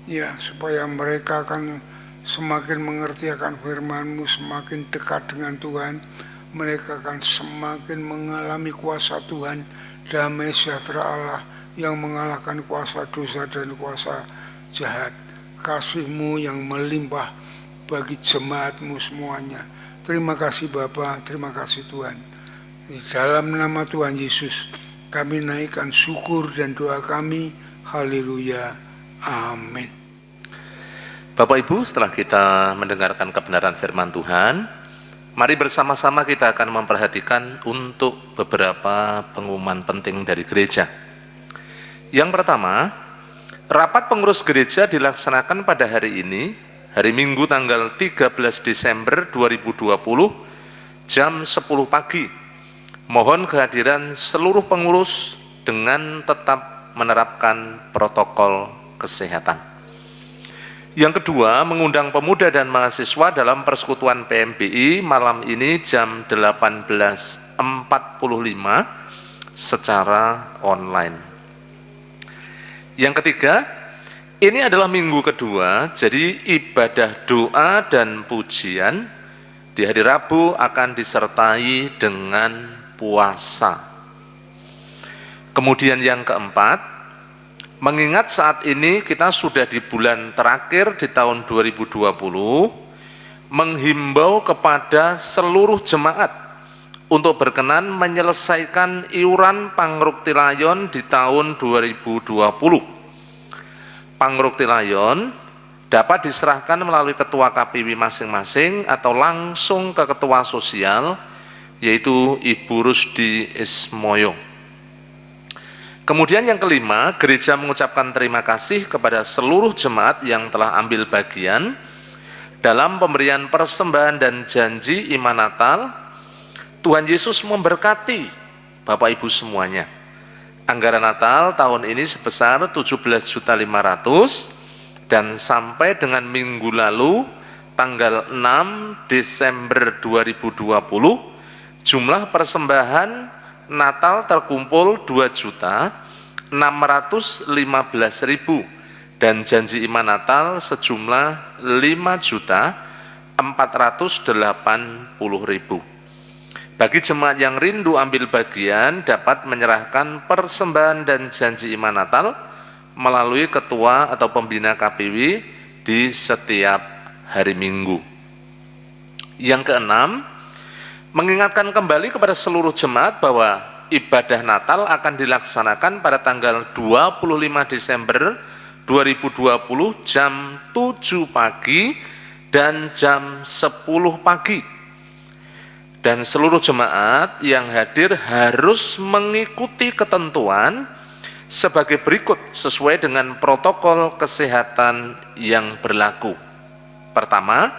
ya, supaya mereka akan semakin mengerti akan firman-Mu, semakin dekat dengan Tuhan. Mereka akan semakin mengalami kuasa Tuhan, damai sejahtera Allah yang mengalahkan kuasa dosa dan kuasa jahat. Kasih-Mu yang melimpah bagi jemaat-Mu semuanya. Terima kasih Bapa, terima kasih Tuhan. Di dalam nama Tuhan Yesus kami naikkan syukur dan doa kami. Haleluya, amin.
Bapak Ibu, setelah kita mendengarkan kebenaran firman Tuhan, mari bersama-sama kita akan memperhatikan untuk beberapa pengumuman penting dari gereja. Yang pertama, rapat pengurus gereja dilaksanakan pada hari ini, hari Minggu tanggal 13 Desember 2020, jam 10 pagi. Mohon kehadiran seluruh pengurus dengan tetap menerapkan protokol kesehatan. Yang kedua, mengundang pemuda dan mahasiswa dalam persekutuan PMBI malam ini jam 18.45 secara online. Yang ketiga, ini adalah minggu kedua, jadi ibadah doa dan pujian di hari Rabu akan disertai dengan puasa. Kemudian yang keempat, Mengingat saat ini kita sudah di bulan terakhir di tahun 2020, menghimbau kepada seluruh jemaat untuk berkenan menyelesaikan iuran pangrukti layon di tahun 2020. Pangrukti layon dapat diserahkan melalui ketua KPW masing-masing atau langsung ke ketua sosial, yaitu Ibu Rusdi Ismoyo. Kemudian yang kelima, gereja mengucapkan terima kasih kepada seluruh jemaat yang telah ambil bagian dalam pemberian persembahan dan janji iman Natal. Tuhan Yesus memberkati Bapak Ibu semuanya. Anggaran Natal tahun ini sebesar 17.500.000 dan sampai dengan minggu lalu tanggal 6 Desember 2020 jumlah persembahan Natal terkumpul 2.615.000 dan janji iman Natal sejumlah 5.480.000. Bagi jemaat yang rindu ambil bagian dapat menyerahkan persembahan dan janji iman Natal melalui ketua atau pembina KPW di setiap hari Minggu. Yang keenam, mengingatkan kembali kepada seluruh jemaat bahwa ibadah Natal akan dilaksanakan pada tanggal 25 Desember 2020 jam 7 pagi dan jam 10 pagi. Dan seluruh jemaat yang hadir harus mengikuti ketentuan sebagai berikut sesuai dengan protokol kesehatan yang berlaku. Pertama,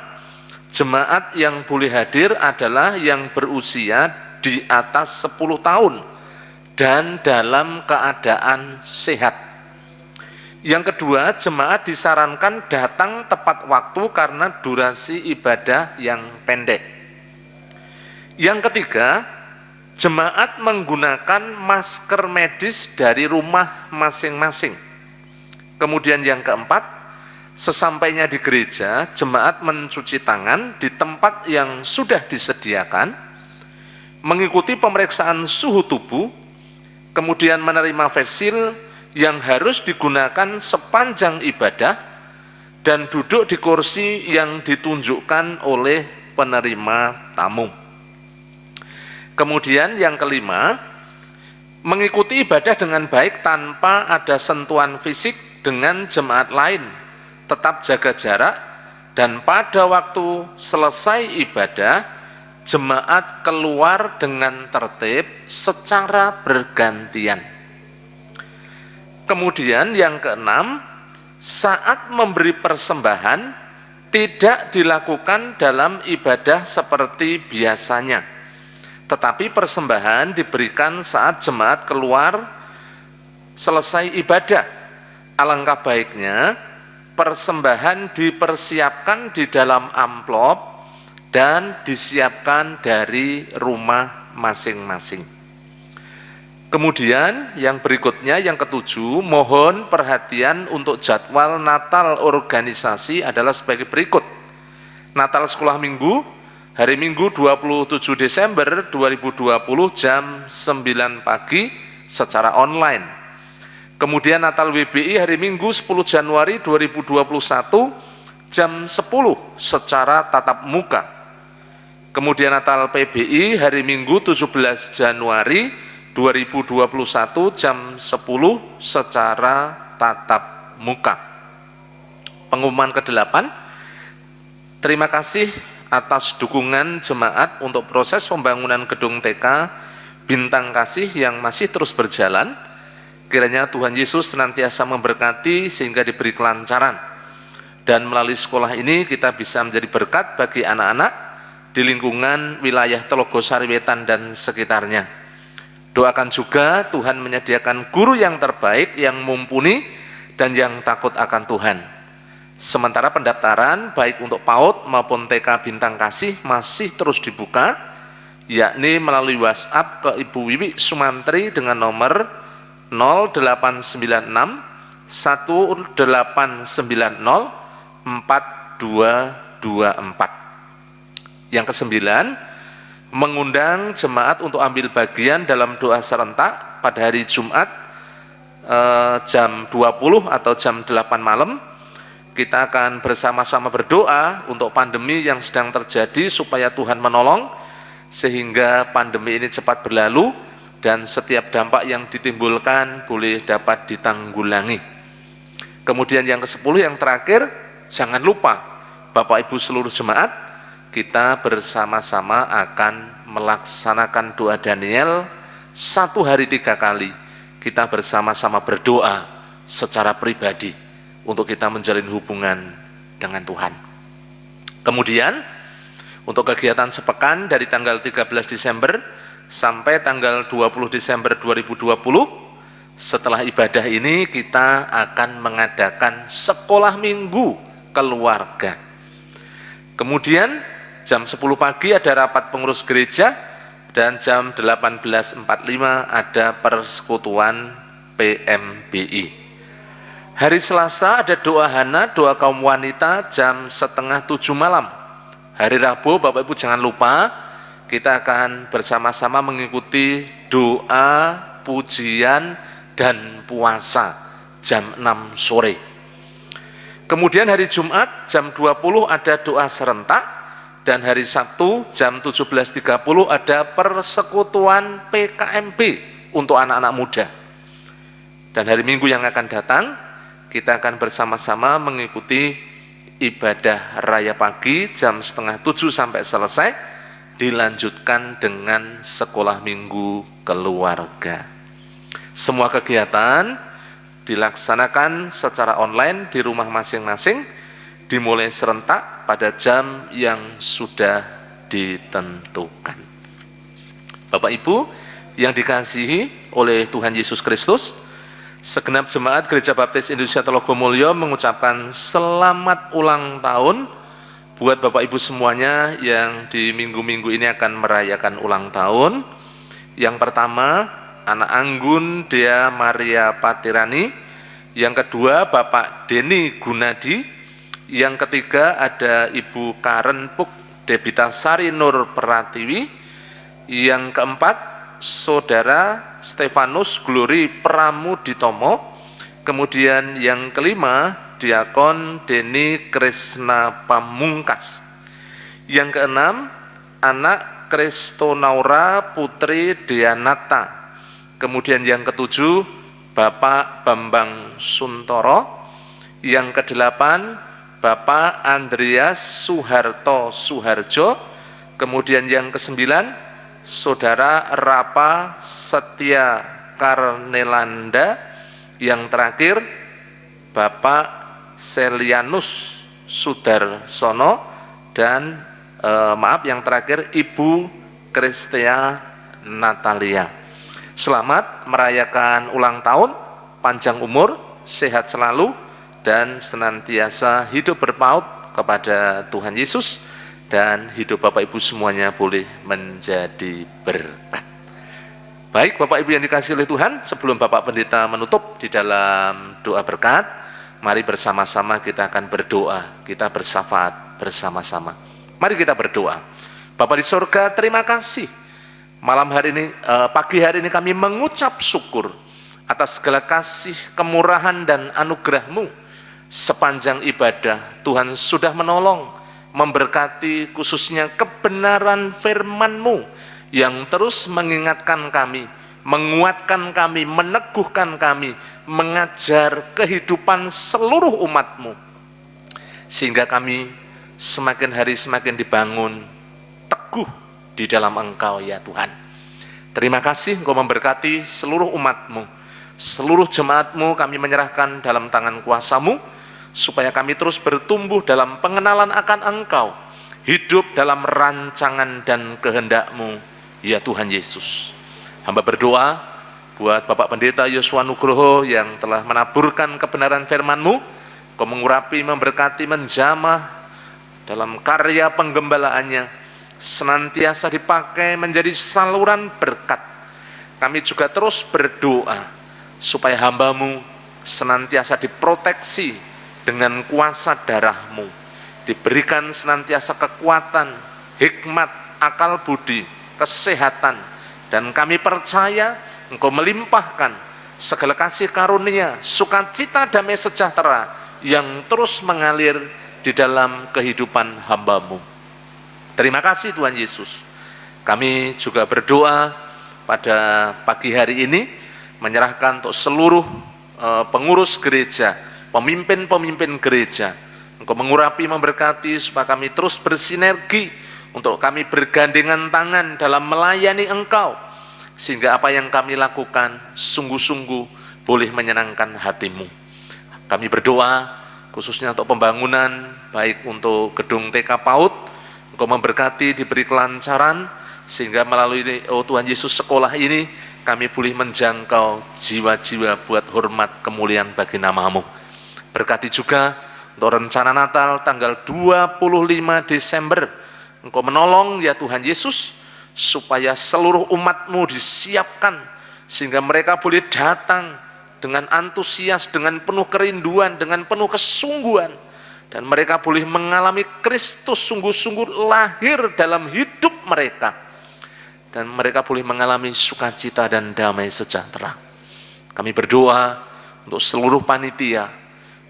jemaat yang boleh hadir adalah yang berusia di atas 10 tahun dan dalam keadaan sehat. Yang kedua, jemaat disarankan datang tepat waktu karena durasi ibadah yang pendek. Yang ketiga, jemaat menggunakan masker medis dari rumah masing-masing. Kemudian yang keempat, sesampainya di gereja, jemaat mencuci tangan di tempat yang sudah disediakan, mengikuti pemeriksaan suhu tubuh, kemudian menerima face shield yang harus digunakan sepanjang ibadah, dan duduk di kursi yang ditunjukkan oleh penerima tamu. Kemudian yang kelima, mengikuti ibadah dengan baik tanpa ada sentuhan fisik dengan jemaat lain, tetap jaga jarak, dan pada waktu selesai ibadah, jemaat keluar dengan tertib secara bergantian. Kemudian yang keenam, saat memberi persembahan tidak dilakukan dalam ibadah seperti biasanya, tetapi persembahan diberikan saat jemaat keluar selesai ibadah. Alangkah baiknya persembahan dipersiapkan di dalam amplop dan disiapkan dari rumah masing-masing. Kemudian yang berikutnya, yang ketujuh, mohon perhatian untuk jadwal Natal organisasi adalah sebagai berikut. Natal sekolah minggu, hari Minggu 27 Desember 2020 jam 9 pagi secara online. Kemudian Natal WBI hari Minggu 10 Januari 2021 jam 10 secara tatap muka. Kemudian Natal PBI hari Minggu 17 Januari 2021 jam 10 secara tatap muka. Pengumuman ke-8, terima kasih atas dukungan jemaat untuk proses pembangunan gedung TK Bintang Kasih yang masih terus berjalan. Kiranya Tuhan Yesus senantiasa memberkati sehingga diberi kelancaran. Dan melalui sekolah ini kita bisa menjadi berkat bagi anak-anak di lingkungan wilayah Telogosari Wetan dan sekitarnya. Doakan juga Tuhan menyediakan guru yang terbaik, yang mumpuni, dan yang takut akan Tuhan. Sementara pendaftaran baik untuk PAUD maupun TK Bintang Kasih masih terus dibuka, yakni melalui WhatsApp ke Ibu Wiwi Sumantri dengan nomor 0896 1890 4224. Yang kesembilan, mengundang jemaat untuk ambil bagian dalam doa serentak pada hari Jumat jam 20 atau jam 8 malam, kita akan bersama-sama berdoa untuk pandemi yang sedang terjadi supaya Tuhan menolong sehingga pandemi ini cepat berlalu dan setiap dampak yang ditimbulkan boleh dapat ditanggulangi. Kemudian yang ke-10 yang terakhir, jangan lupa Bapak Ibu seluruh jemaat, kita bersama-sama akan melaksanakan doa Daniel 1 hari 3 kali. Kita bersama-sama berdoa secara pribadi untuk kita menjalin hubungan dengan Tuhan. Kemudian untuk kegiatan sepekan dari tanggal 13 Desember sampai tanggal 20 Desember 2020, setelah ibadah ini kita akan mengadakan sekolah minggu keluarga. Kemudian jam 10 pagi ada rapat pengurus gereja, dan jam 18.45 ada persekutuan PMBI. Hari Selasa ada doa Hana, doa kaum wanita jam 6:30 malam. Hari Rabu Bapak Ibu jangan lupa kita akan bersama-sama mengikuti doa, pujian, dan puasa jam 6 sore. Kemudian hari Jumat jam 20 ada doa serentak, dan hari Sabtu jam 17.30 ada persekutuan PKMB untuk anak-anak muda. Dan hari Minggu yang akan datang kita akan bersama-sama mengikuti ibadah raya pagi jam 6:30 sampai selesai, dilanjutkan dengan sekolah minggu keluarga. Semua kegiatan dilaksanakan secara online di rumah masing-masing, dimulai serentak pada jam yang sudah ditentukan. Bapak Ibu yang dikasihi oleh Tuhan Yesus Kristus, segenap jemaat Gereja Baptis Indonesia Telogomulyo mengucapkan selamat ulang tahun buat Bapak Ibu semuanya yang di minggu-minggu ini akan merayakan ulang tahun. Yang pertama, anak Anggun Dea Maria Patirani. Yang kedua, Bapak Deni Gunadi. Yang ketiga ada Ibu Karen Puk Debitasari Nur Pratiwi. Yang keempat, Saudara Stefanus Glory Pramuditomo. Kemudian yang kelima, Diakon Deni Krisna Pamungkas. Yang keenam, anak Kristonaura Putri Dianata. Kemudian yang ketujuh, Bapak Bambang Suntoro. Yang kedelapan, Bapak Andreas Suharto Suharjo. Kemudian yang kesembilan, Saudara Rapa Setia Karnelanda. Yang terakhir, Bapak Selianus Sudarsono. Dan yang terakhir Ibu Kristia Natalia. Selamat merayakan ulang tahun, panjang umur, sehat selalu, dan senantiasa hidup berpaut kepada Tuhan Yesus, dan hidup Bapak Ibu semuanya boleh menjadi berkat. Baik Bapak Ibu yang dikasihi oleh Tuhan, sebelum Bapak Pendeta menutup di dalam doa berkat, mari bersama-sama kita akan berdoa, kita bersyafaat bersama-sama. Mari kita berdoa. Bapa di surga, terima kasih. Malam hari ini, pagi hari ini kami mengucap syukur atas segala kasih, kemurahan, dan anugerah-Mu. Sepanjang ibadah, Tuhan sudah menolong, memberkati khususnya kebenaran firman-Mu yang terus mengingatkan kami, menguatkan kami, meneguhkan kami, mengajar kehidupan seluruh umat-Mu. Sehingga kami semakin hari semakin dibangun, teguh di dalam Engkau ya Tuhan. Terima kasih Engkau memberkati seluruh umat-Mu, seluruh jemaat-Mu kami menyerahkan dalam tangan kuasa-Mu, supaya kami terus bertumbuh dalam pengenalan akan Engkau, hidup dalam rancangan dan kehendak-Mu ya Tuhan Yesus. Hamba berdoa buat Bapak Pendeta Yosua Nugroho yang telah menaburkan kebenaran firman-Mu, Kau mengurapi, memberkati, menjamah dalam karya penggembalaannya, senantiasa dipakai menjadi saluran berkat. Kami juga terus berdoa supaya hamba-Mu senantiasa diproteksi dengan kuasa darah-Mu, diberikan senantiasa kekuatan, hikmat, akal budi, kesehatan, dan kami percaya Engkau melimpahkan segala kasih karunia, sukacita, damai sejahtera yang terus mengalir di dalam kehidupan hamba-Mu. Terima kasih Tuhan Yesus. Kami juga berdoa pada pagi hari ini, menyerahkan untuk seluruh pengurus gereja, pemimpin-pemimpin gereja. Engkau mengurapi, memberkati, supaya kami terus bersinergi, untuk kami bergandengan tangan dalam melayani Engkau, sehingga apa yang kami lakukan sungguh-sungguh boleh menyenangkan hati-Mu. Kami berdoa khususnya untuk pembangunan, baik untuk gedung TK PAUD, Engkau memberkati, diberi kelancaran, sehingga melalui Tuhan Yesus sekolah ini, kami boleh menjangkau jiwa-jiwa buat hormat kemuliaan bagi nama-Mu. Berkati juga untuk rencana Natal tanggal 25 Desember, Engkau menolong ya Tuhan Yesus, supaya seluruh umat-Mu disiapkan, sehingga mereka boleh datang dengan antusias, dengan penuh kerinduan, dengan penuh kesungguhan, dan mereka boleh mengalami Kristus sungguh-sungguh lahir dalam hidup mereka, dan mereka boleh mengalami sukacita dan damai sejahtera. Kami berdoa untuk seluruh panitia,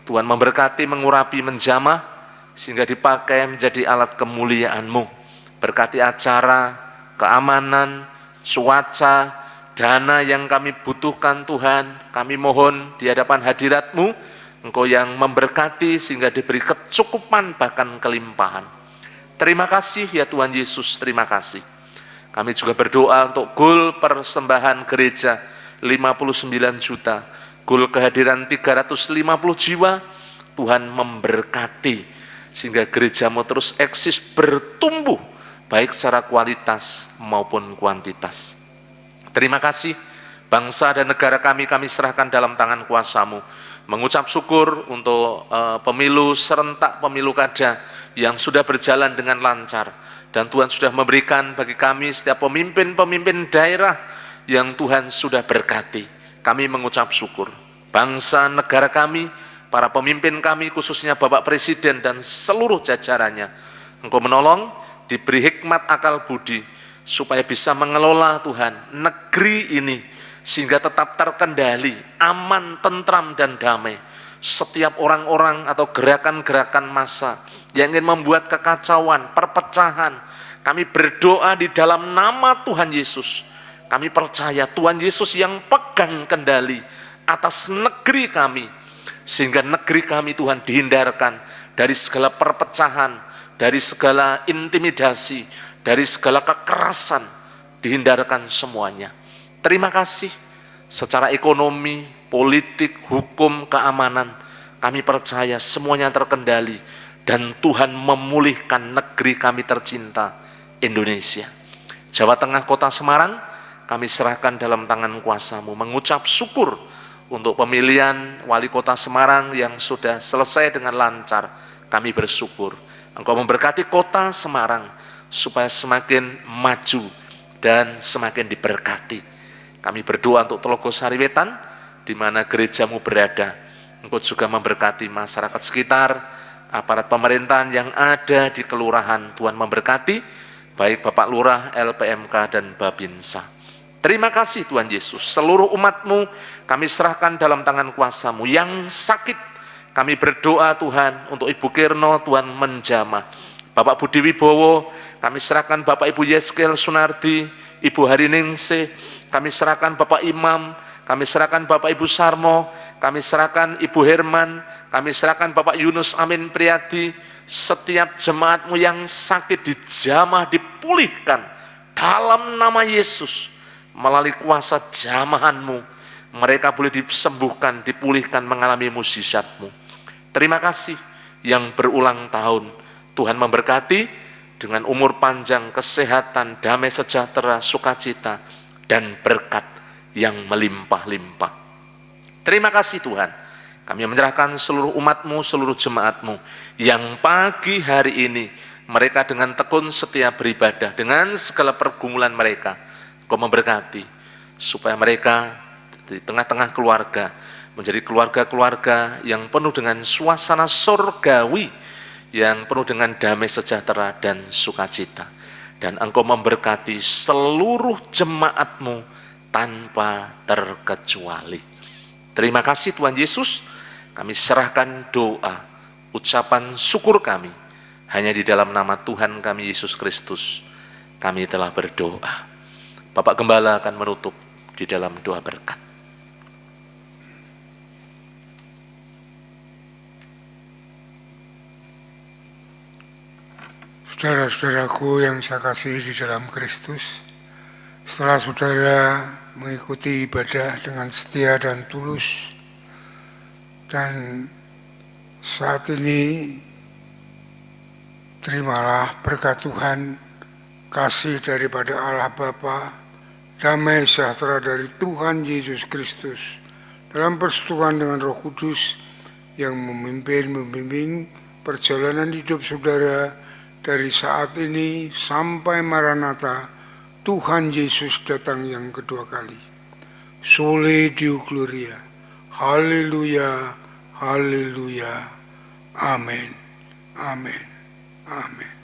Tuhan memberkati, mengurapi, menjamah, sehingga dipakai menjadi alat kemuliaan-Mu. Berkati acara, keamanan, cuaca, dana yang kami butuhkan Tuhan. Kami mohon di hadapan hadirat-Mu, Engkau yang memberkati sehingga diberi kecukupan bahkan kelimpahan. Terima kasih ya Tuhan Yesus, terima kasih. Kami juga berdoa untuk goal persembahan gereja 59 juta, goal kehadiran 350 jiwa. Tuhan memberkati sehingga gereja-Mu terus eksis, bertumbuh baik secara kualitas maupun kuantitas. Terima kasih, bangsa dan negara kami serahkan dalam tangan kuasa-Mu. Mengucap syukur untuk pemilu serentak, pemilu kada yang sudah berjalan dengan lancar, dan Tuhan sudah memberikan bagi kami setiap pemimpin-pemimpin daerah yang Tuhan sudah berkati. Kami mengucap syukur. Bangsa negara kami, para pemimpin kami, khususnya Bapak Presiden dan seluruh jajarannya, Engkau menolong, diberi hikmat akal budi, supaya bisa mengelola Tuhan negeri ini, sehingga tetap terkendali, aman, tentram, dan damai. Setiap orang-orang atau gerakan-gerakan massa yang ingin membuat kekacauan, perpecahan, kami berdoa di dalam nama Tuhan Yesus. Kami percaya Tuhan Yesus yang pegang kendali atas negeri kami, sehingga negeri kami Tuhan dihindarkan dari segala perpecahan, dari segala intimidasi, dari segala kekerasan, dihindarkan semuanya. Terima kasih. Secara ekonomi, politik, hukum, keamanan, kami percaya semuanya terkendali, dan Tuhan memulihkan negeri kami tercinta, Indonesia. Jawa Tengah, Kota Semarang, kami serahkan dalam tangan kuasa-Mu. Mengucap syukur untuk pemilihan wali kota Semarang yang sudah selesai dengan lancar. Kami bersyukur. Engkau memberkati kota Semarang supaya semakin maju dan semakin diberkati. Kami berdoa untuk Telogosari Wetan, di mana gereja-Mu berada. Engkau juga memberkati masyarakat sekitar, aparat pemerintahan yang ada di kelurahan. Tuhan memberkati, baik Bapak Lurah, LPMK, dan Babinsa. Terima kasih Tuhan Yesus. Seluruh umat-Mu kami serahkan dalam tangan kuasa-Mu. Yang sakit, kami berdoa Tuhan untuk Ibu Kirno, Tuhan menjamah. Bapak Budi Wibowo, kami serahkan Bapak Ibu Yeskel Sunardi, Ibu Hariningsih, kami serahkan Bapak Imam, kami serahkan Bapak Ibu Sarmo, kami serahkan Ibu Herman, kami serahkan Bapak Yunus Amin Priyadi. Setiap jemaat-Mu yang sakit dijamah, dipulihkan dalam nama Yesus. Melalui kuasa jamahan-Mu, mereka boleh disembuhkan, dipulihkan, mengalami mukjizat-Mu. Terima kasih yang berulang tahun. Tuhan memberkati dengan umur panjang, kesehatan, damai sejahtera, sukacita, dan berkat yang melimpah-limpah. Terima kasih Tuhan. Kami menyerahkan seluruh umat-Mu, seluruh jemaat-Mu, yang pagi hari ini mereka dengan tekun setia beribadah, dengan segala pergumulan mereka. Kau memberkati, supaya mereka di tengah-tengah keluarga, menjadi keluarga-keluarga yang penuh dengan suasana surgawi, yang penuh dengan damai sejahtera dan sukacita. Dan Engkau memberkati seluruh jemaat-Mu tanpa terkecuali. Terima kasih Tuhan Yesus, kami serahkan doa, ucapan syukur kami, hanya di dalam nama Tuhan kami Yesus Kristus, kami telah berdoa. Bapak Gembala akan menutup di dalam doa berkat.
Saudara-saudaraku yang saya kasihi di dalam Kristus, setelah saudara mengikuti ibadah dengan setia dan tulus, dan saat ini terimalah berkat Tuhan, kasih daripada Allah Bapa, damai sejahtera dari Tuhan Yesus Kristus, dalam persekutuan dengan Roh Kudus yang membimbing perjalanan hidup saudara dari saat ini sampai Maranatha, Tuhan Yesus datang yang kedua kali. Sole Deo Gloria. Haleluya, haleluya. Amin, amin, amin.